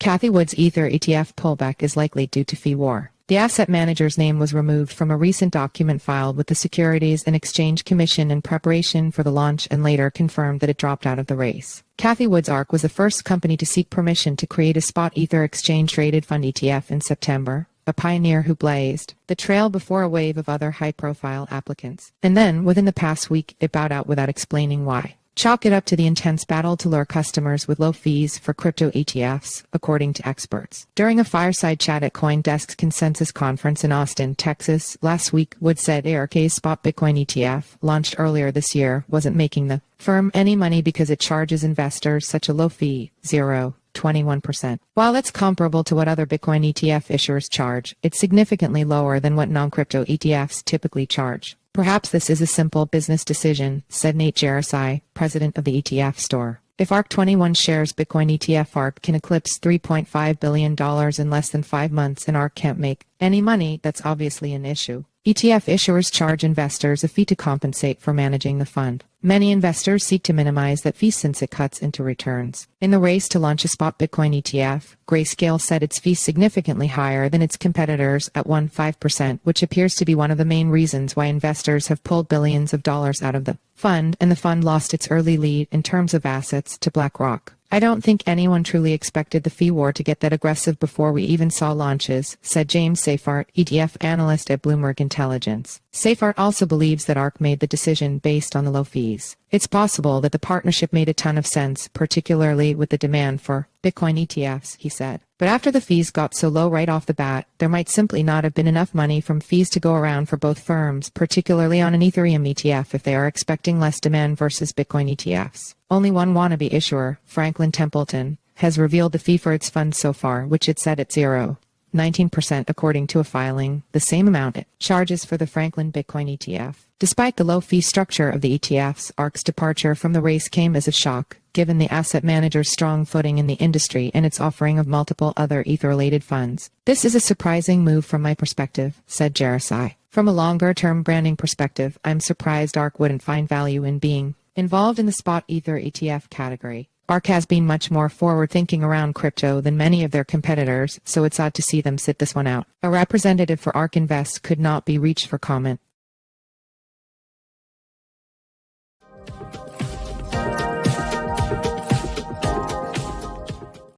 Cathie Wood's Ether ETF pullback is likely due to fee war. The asset manager's name was removed from a recent document filed with the Securities and Exchange Commission in preparation for the launch and later confirmed that it dropped out of the race. Cathie Wood's ARK was the first company to seek permission to create a spot Ether exchange-traded fund ETF in September, a pioneer who blazed the trail before a wave of other high-profile applicants. And then, within the past week, it bowed out without explaining why. Chalk it up to the intense battle to lure customers with low fees for crypto ETFs, according to experts. During a fireside chat at CoinDesk's Consensus Conference in Austin, Texas, last week, Wood said ARK's spot Bitcoin ETF, launched earlier this year, wasn't making the firm any money because it charges investors such a low fee, 21%. While it's comparable to what other Bitcoin ETF issuers charge, it's significantly lower than what non-crypto ETFs typically charge. Perhaps this is a simple business decision, said Nate Jarosai, president of the ETF store. If ARK21 shares Bitcoin ETF ARK can eclipse $3.5 billion in less than 5 months and ARK can't make any money, that's obviously an issue. ETF issuers charge investors a fee to compensate for managing the fund. Many investors seek to minimize that fee since it cuts into returns. In the race to launch a spot Bitcoin ETF, Grayscale set its fee significantly higher than its competitors at 15%, which appears to be one of the main reasons why investors have pulled billions of dollars out of the fund, and the fund lost its early lead in terms of assets to BlackRock. I don't think anyone truly expected the fee war to get that aggressive before we even saw launches, said James Seyffart, ETF analyst at Bloomberg Intelligence. Seyffart also believes that ARK made the decision based on the low fees. It's possible that the partnership made a ton of sense, particularly with the demand for Bitcoin ETFs, he said. But after the fees got so low right off the bat, there might simply not have been enough money from fees to go around for both firms, particularly on an Ethereum ETF if they are expecting less demand versus Bitcoin ETFs. Only one wannabe issuer, Franklin Templeton, has revealed the fee for its fund so far, which it set at 19% according to a filing, the same amount it charges for the Franklin Bitcoin ETF. Despite the low fee structure of the ETFs, ARK's departure from the race came as a shock, given the asset manager's strong footing in the industry and its offering of multiple other Ether-related funds. This is a surprising move from my perspective, said Jarosai. From a longer-term branding perspective, I'm surprised ARK wouldn't find value in being involved in the spot Ether ETF category. ARK has been much more forward-thinking around crypto than many of their competitors, so it's odd to see them sit this one out. A representative for ARK Invest could not be reached for comment.